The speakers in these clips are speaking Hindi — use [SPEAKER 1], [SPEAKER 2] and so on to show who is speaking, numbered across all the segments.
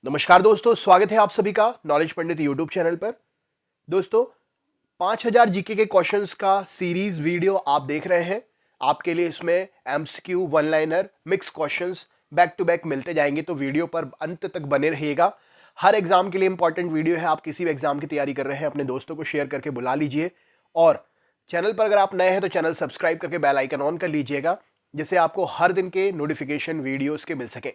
[SPEAKER 1] नमस्कार दोस्तों, स्वागत है आप सभी का नॉलेज पंडित यूट्यूब चैनल पर। दोस्तों, 5000 जीके के क्वेश्चंस का सीरीज वीडियो आप देख रहे हैं। आपके लिए इसमें MCQ, one liner, mix questions back to back मिलते जाएंगे, तो वीडियो पर अंत तक बने रहिएगा। हर एग्जाम के लिए इंपॉर्टेंट वीडियो है। आप किसी भी एग्जाम की तैयारी कर रहे हैं, अपने दोस्तों को शेयर करके बुला लीजिए। और चैनल पर अगर आप नए हैं तो चैनल सब्सक्राइब करके बेल आइकन ऑन कर लीजिएगा, जिससे आपको हर दिन के नोटिफिकेशन वीडियोस के मिल सके।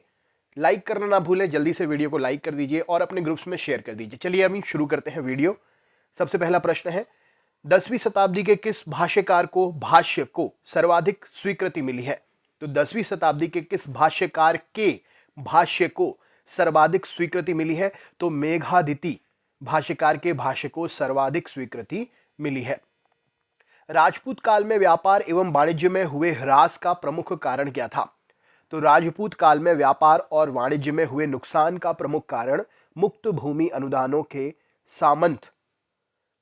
[SPEAKER 1] लाइक करना ना भूलें, जल्दी से वीडियो को लाइक कर दीजिए और अपने ग्रुप्स में शेयर कर दीजिए। चलिए हम शुरू करते हैं वीडियो। सबसे पहला प्रश्न है, 10वीं शताब्दी के किस भाष्यकार को भाष्य को सर्वाधिक स्वीकृति मिली है? तो 10वीं शताब्दी के किस भाष्यकार के भाष्य को सर्वाधिक स्वीकृति मिली है? तो मेघादिति भाष्यकार के भाष्य को सर्वाधिक स्वीकृति मिली है। राजपूत काल में व्यापार एवं वाणिज्य में हुए ह्रास का प्रमुख कारण क्या था? तो राजपूत काल में व्यापार और वाणिज्य में हुए नुकसान का प्रमुख कारण मुक्त भूमि अनुदानों के सामंत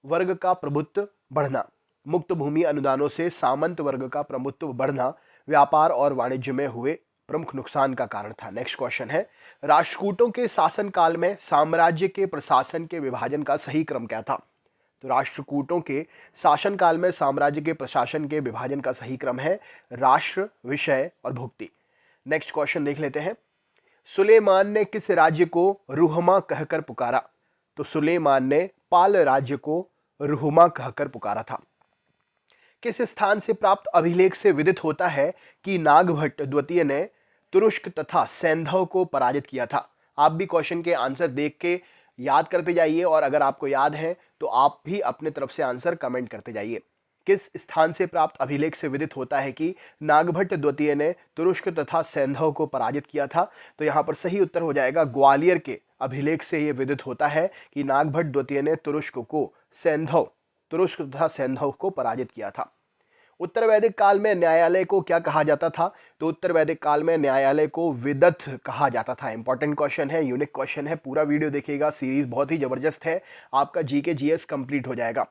[SPEAKER 1] वर्ग का प्रभुत्व बढ़ना। मुक्त भूमि अनुदानों से सामंत वर्ग का प्रभुत्व बढ़ना व्यापार और वाणिज्य में हुए प्रमुख नुकसान का कारण था। नेक्स्ट क्वेश्चन है, राष्ट्रकूटों के शासन काल में साम्राज्य के प्रशासन के विभाजन का सही क्रम क्या था? तो राष्ट्रकूटों के शासन काल में साम्राज्य के प्रशासन के विभाजन का सही क्रम है राष्ट्र, विषय और भुक्ति। नेक्स्ट क्वेश्चन देख लेते हैं, सुलेमान ने किस राज्य को रुहमा कहकर पुकारा? तो सुलेमान ने पाल राज्य को रुहमा कहकर पुकारा था। किस स्थान से प्राप्त अभिलेख से विदित होता है कि नागभट्ट द्वितीय ने तुरुष्क तथा सैंधव को पराजित किया था? आप भी क्वेश्चन के आंसर देख के याद करते जाइए, और अगर आपको याद है तो आप भी अपने तरफ से आंसर कमेंट करते जाइए। किस स्थान से प्राप्त अभिलेख से विदित होता है कि नागभट्ट द्वितीय ने तुरुष्क तथा सैंधव को पराजित किया था? तो यहां पर सही उत्तर हो जाएगा ग्वालियर के अभिलेख से यह विदित होता है कि नागभट्ट द्वितीय ने तुरुष्क तथा सैंधव को पराजित किया था। उत्तर वैदिक काल में न्यायालय को क्या कहा जाता था? तो उत्तर वैदिक काल में न्यायालय को विदथ कहा जाता था। इंपॉर्टेंट क्वेश्चन है, यूनिक क्वेश्चन है, पूरा वीडियो देखिएगा, सीरीज बहुत ही जबरदस्त है। आपका जीके जीएस कंप्लीट हो जाएगा।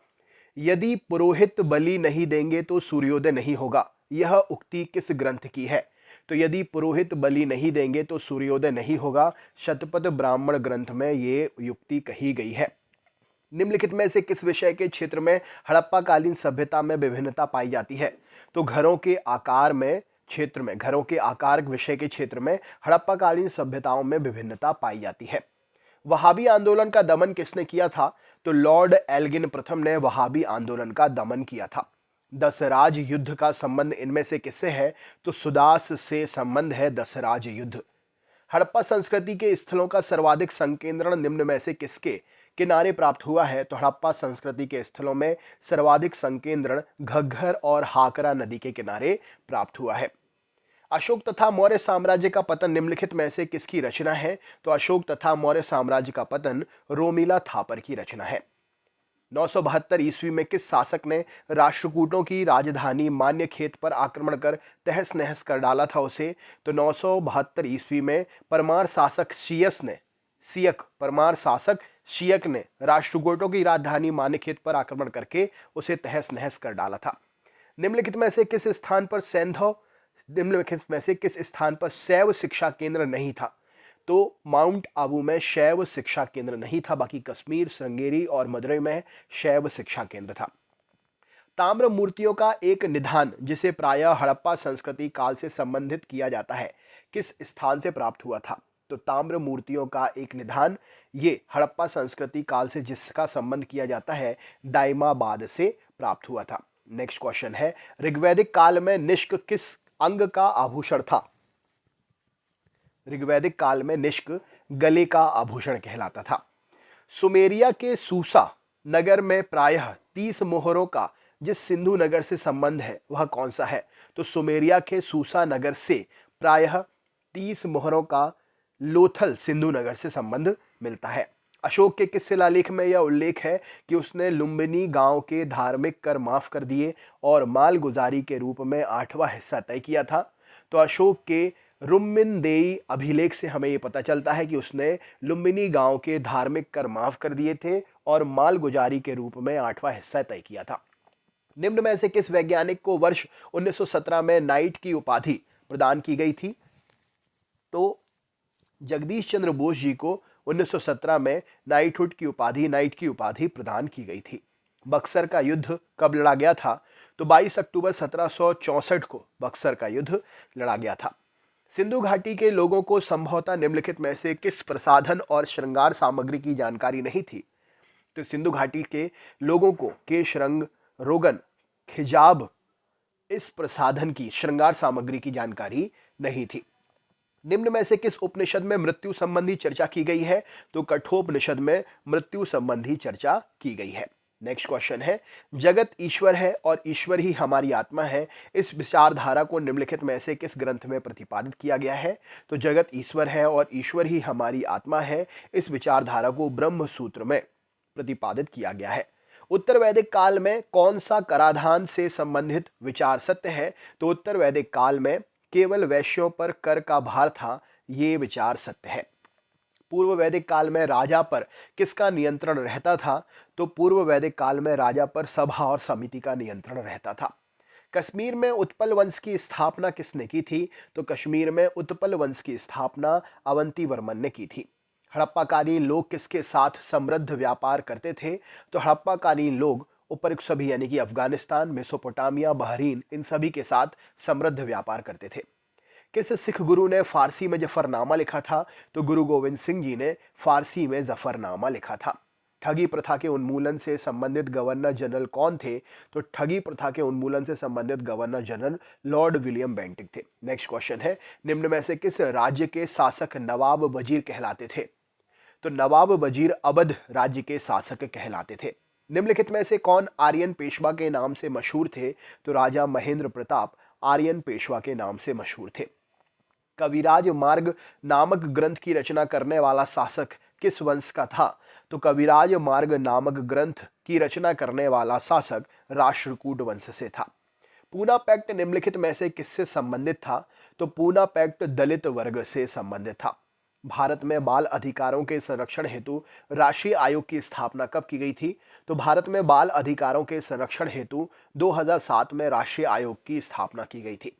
[SPEAKER 1] यदि पुरोहित बलि नहीं देंगे तो सूर्योदय नहीं होगा, यह उक्ति किस ग्रंथ की है? तो यदि पुरोहित बलि नहीं देंगे तो सूर्योदय नहीं होगा, शतपथ ब्राह्मण ग्रंथ में ये युक्ति कही गई है। निम्नलिखित में से किस विषय के क्षेत्र में हड़प्पा कालीन सभ्यता में विभिन्नता पाई जाती है? तो घरों के आकार विषय के क्षेत्र में हड़प्पा कालीन सभ्यताओं में विभिन्नता पाई जाती है। वहाबी आंदोलन का दमन किसने किया था? तो लॉर्ड एल्गिन प्रथम ने वहाबी आंदोलन का दमन किया था। दसराज युद्ध का संबंध इनमें से किससे है? तो सुदास से संबंध है दसराज युद्ध। हड़प्पा संस्कृति के स्थलों का सर्वाधिक संकेंद्रण निम्न में से किसके किनारे प्राप्त हुआ है? तो हड़प्पा संस्कृति के स्थलों में सर्वाधिक संकेंद्रण घग्घर और हाकरा नदी के किनारे प्राप्त हुआ है। अशोक तथा मौर्य साम्राज्य का पतन निम्नलिखित में से किसकी रचना है? तो अशोक तथा मौर्य साम्राज्य का पतन रोमिला थापर की रचना है। 972 ईस्वी में किस शासक ने राष्ट्रकूटों की राजधानी मान्यखेत पर आक्रमण कर तहस नहस कर डाला था उसे? तो 972 ईस्वी में परमार शासक शियक ने राष्ट्रकूटों की राजधानी मान्यखेत पर आक्रमण करके उसे तहस नहस कर डाला था। निम्नलिखित में से किस स्थान पर शैव शिक्षा केंद्र नहीं था? तो माउंट आबू में शैव शिक्षा केंद्र नहीं था, बाकी कश्मीर, श्रृंगेरी और मदुरई में शैव शिक्षा केंद्र था। ताम्र मूर्तियों का एक निधान जिसे प्रायः हड़प्पा संस्कृति काल से संबंधित किया जाता है, किस स्थान से प्राप्त हुआ था? तो ताम्र मूर्तियों का एक निधान ये हड़प्पा संस्कृति काल से जिसका संबंध किया जाता है, दाइमाबाद से प्राप्त हुआ था। नेक्स्ट क्वेश्चन है, ऋग्वैदिक काल में निष्क किस अंग का आभूषण था? ऋग्वैदिक काल में निष्क गले का आभूषण कहलाता था। सुमेरिया के सूसा नगर में प्रायः 30 मोहरों का जिस सिंधु नगर से संबंध है वह कौन सा है? तो सुमेरिया के सूसा नगर से प्रायः 30 मोहरों का लोथल सिंधु नगर से संबंध मिलता है। अशोक के किस शिलालेख में यह उल्लेख है कि उसने लुम्बिनी गांव के धार्मिक कर माफ कर दिए और मालगुजारी के रूप में 8वां हिस्सा तय किया था? तो अशोक के रुम्मिनदेई अभिलेख से हमें यह पता चलता है कि उसने लुम्बिनी गांव के धार्मिक कर माफ कर दिए थे और मालगुजारी के रूप में 8वां हिस्सा तय किया था। निम्न में से किस वैज्ञानिक को वर्ष 1917 में नाइट की उपाधि प्रदान की गई थी? तो जगदीश चंद्र बोस जी को 1917 में नाइटहुड की उपाधि, नाइट की उपाधि प्रदान की गई थी। बक्सर का युद्ध कब लड़ा गया था? तो 22 अक्टूबर 1764 को बक्सर का युद्ध लड़ा गया था। सिंधु घाटी के लोगों को संभवतः निम्नलिखित में से किस प्रसाधन और श्रृंगार सामग्री की जानकारी नहीं थी? तो सिंधु घाटी के लोगों को केश, रंग, रोगन, खिजाब, इस प्रसाधन की, श्रृंगार सामग्री की जानकारी नहीं थी। निम्न में से किस उपनिषद में मृत्यु संबंधी चर्चा की गई है? तो कठोपनिषद में मृत्यु संबंधी चर्चा की गई है। नेक्स्ट क्वेश्चन है, जगत ईश्वर है और ईश्वर ही हमारी आत्मा है, इस विचारधारा को निम्नलिखित में से किस ग्रंथ में प्रतिपादित किया गया है? तो जगत ईश्वर है और ईश्वर ही हमारी आत्मा है, इस विचारधारा को ब्रह्म सूत्र में प्रतिपादित किया गया है। उत्तर वैदिक काल में कौन सा कराधान से संबंधित विचार सत्य है? तो उत्तर वैदिक काल में केवल वैश्यों पर कर का भार था, ये विचार सत्य है। पूर्व वैदिक काल में राजा पर किसका नियंत्रण रहता था? तो पूर्व वैदिक काल में राजा पर सभा और समिति का नियंत्रण रहता था। कश्मीर में उत्पल वंश की स्थापना किसने की थी? तो कश्मीर में उत्पल वंश की स्थापना अवंती वर्मन ने की थी। हड़प्पाकालीन लोग किसके साथ समृद्ध व्यापार करते थे? तो हड़प्पाकालीन लोग उपरोक्त सभी यानी कि अफगानिस्तान, मेसोपोटामिया, बहरीन, इन सभी के साथ समृद्ध व्यापार करते थे। किस सिख गुरु ने फारसी में जफरनामा लिखा था? तो गुरु गोविंद सिंह जी ने फारसी में जफरनामा लिखा था। ठगी प्रथा के उन्मूलन से संबंधित गवर्नर जनरल कौन थे? तो ठगी प्रथा के उन्मूलन से संबंधित governor general Lord William Bentinck थे। नेक्स्ट क्वेश्चन है, निम्न में से किस राज्य के शासक नवाब वजीर कहलाते थे? तो नवाब वजीर अवध राज्य के शासक कहलाते थे। निम्नलिखित में से कौन आर्यन पेशवा के नाम से मशहूर थे? तो राजा महेंद्र प्रताप आर्यन पेशवा के नाम से मशहूर थे। कविराज मार्ग नामक ग्रंथ की रचना करने वाला शासक किस वंश का था? तो कविराज मार्ग नामक ग्रंथ की रचना करने वाला शासक राष्ट्रकूट वंश से था। पूना पैक्ट निम्नलिखित में से किससे संबंधित था? तो पूना पैक्ट दलित वर्ग से संबंधित था। भारत में बाल अधिकारों के संरक्षण हेतु राष्ट्रीय आयोग की स्थापना कब की गई थी? तो भारत में बाल अधिकारों के संरक्षण हेतु 2007 में राष्ट्रीय आयोग की स्थापना की गई थी।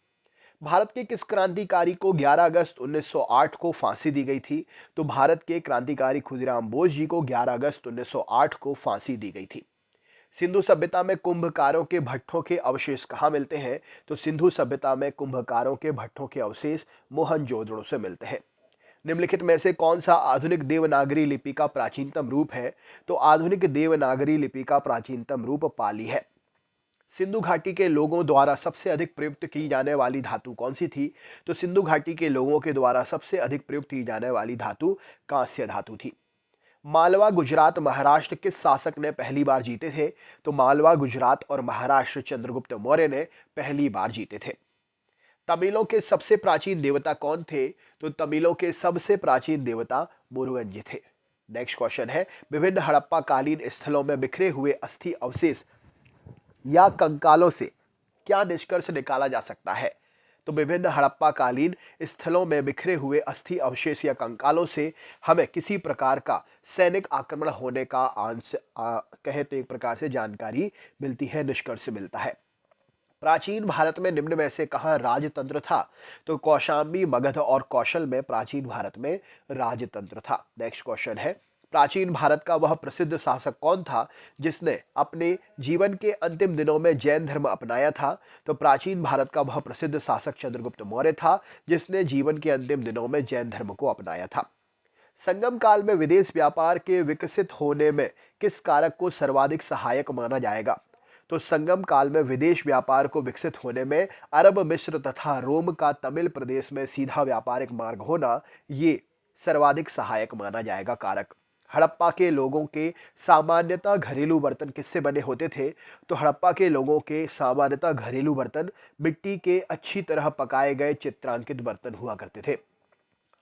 [SPEAKER 1] भारत के किस क्रांतिकारी को 11 अगस्त 1908 को फांसी दी गई थी? तो भारत के क्रांतिकारी खुदीराम बोस जी को 11 अगस्त 1908 को फांसी दी गई थी। सिंधु सभ्यता में कुंभकारों के भट्ठों के अवशेष कहाँ मिलते हैं? तो सिंधु सभ्यता में कुंभकारों के भट्ठों के अवशेष मोहनजोदड़ो से मिलते हैं। निम्नलिखित में से कौन सा आधुनिक देवनागरी लिपि का प्राचीनतम रूप है? तो आधुनिक देवनागरी लिपि का प्राचीनतम रूप पाली है। सिंधु घाटी के लोगों द्वारा सबसे अधिक प्रयुक्त की जाने वाली धातु कौन सी थी? तो सिंधु घाटी के लोगों के द्वारा सबसे अधिक प्रयुक्त की जाने वाली धातु कांस्य धातु थी। मालवा, गुजरात, महाराष्ट्र किस शासक ने पहली बार जीते थे? तो मालवा, गुजरात और महाराष्ट्र चंद्रगुप्त मौर्य ने पहली बार जीते थे। तमिलों के सबसे प्राचीन देवता कौन थे? तो तमिलों के सबसे प्राचीन देवता मुरुगन जी थे। नेक्स्ट क्वेश्चन है, विभिन्न हड़प्पा कालीन स्थलों में बिखरे हुए अस्थि अवशेष या कंकालों से क्या निष्कर्ष निकाला जा सकता है? तो विभिन्न हड़प्पा कालीन स्थलों में बिखरे हुए अस्थि अवशेष या कंकालों से हमें किसी प्रकार का सैनिक आक्रमण होने का कहे तो एक प्रकार से जानकारी मिलती है, निष्कर्ष मिलता है। प्राचीन भारत में निम्न में से कहाँ राजतंत्र था? तो कौशाम्बी, मगध और कौशल में प्राचीन भारत में राजतंत्र था। नेक्स्ट क्वेश्चन है, प्राचीन भारत का वह प्रसिद्ध शासक कौन था जिसने अपने जीवन के अंतिम दिनों में जैन धर्म अपनाया था? तो प्राचीन भारत का वह प्रसिद्ध शासक चंद्रगुप्त मौर्य था जिसने जीवन के अंतिम दिनों में जैन धर्म को अपनाया था। संगम काल में विदेश व्यापार के विकसित होने में किस कारक को सर्वाधिक सहायक माना जाएगा? तो संगम काल में विदेश व्यापार को विकसित होने में अरब, मिस्र तथा रोम का तमिल प्रदेश में सीधा व्यापारिक मार्ग होना ये सर्वाधिक सहायक माना जाएगा कारक। हड़प्पा के लोगों के सामान्यतः घरेलू बर्तन किससे बने होते थे? तो हड़प्पा के लोगों के सामान्यतः घरेलू बर्तन मिट्टी के अच्छी तरह पकाए गए चित्रांकित बर्तन हुआ करते थे।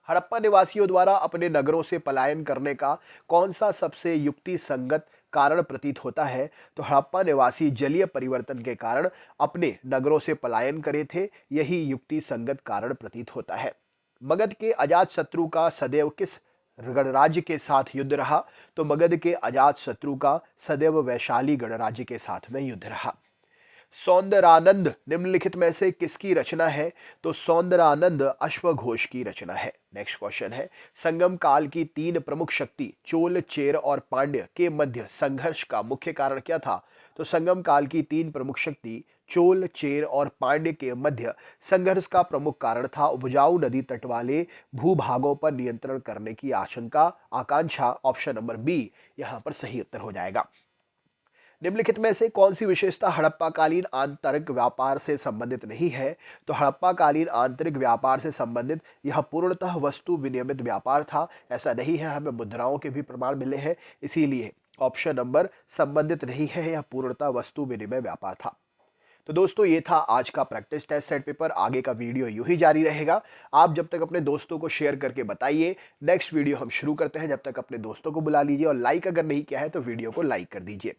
[SPEAKER 1] हड़प्पा निवासियों द्वारा अपने नगरों से पलायन करने का कौन सा सबसे युक्ति संगत कारण प्रतीत होता है? तो हड़प्पा निवासी जलीय परिवर्तन के कारण अपने नगरों से पलायन करे थे, यही युक्ति संगत कारण प्रतीत होता है। मगध के अजात शत्रु का सदैव किस गणराज्य के साथ युद्ध रहा? तो मगध के अजात शत्रु का सदैव वैशाली गणराज्य के साथ में युद्ध रहा। सौंदरानंद निम्नलिखित में से किसकी रचना है? तो सौंदरानंद अश्वघोष की रचना है। नेक्स्ट क्वेश्चन है, संगम काल की तीन प्रमुख शक्ति चोल, चेर और पांड्य के मध्य संघर्ष का मुख्य कारण क्या था? तो संगम काल की तीन प्रमुख शक्ति चोल, चेर और पांड्य के मध्य संघर्ष का प्रमुख कारण था उपजाऊ नदी तट वाले भूभागों पर नियंत्रण करने की आकांक्षा। ऑप्शन नंबर बी यहां पर सही उत्तर हो जाएगा। निम्नलिखित में से कौन सी विशेषता हड़प्पाकालीन आंतरिक व्यापार से संबंधित नहीं है? तो हड़प्पाकालीन आंतरिक व्यापार से संबंधित यह पूर्णतः वस्तु विनियमित व्यापार था। ऐसा नहीं है, हमें मुद्राओं के भी प्रमाण मिले हैं, इसीलिए ऑप्शन नंबर संबंधित नहीं है, यह पूर्णतः वस्तु विनिमय व्यापार था। तो दोस्तों ये था आज का प्रैक्टिस टेस्ट सेट पेपर। आगे का वीडियो यूं ही जारी रहेगा। आप जब तक अपने दोस्तों को शेयर करके बताइए। नेक्स्ट वीडियो हम शुरू करते हैं, जब तक अपने दोस्तों को बुला लीजिए और लाइक अगर नहीं किया है तो वीडियो को लाइक कर दीजिए।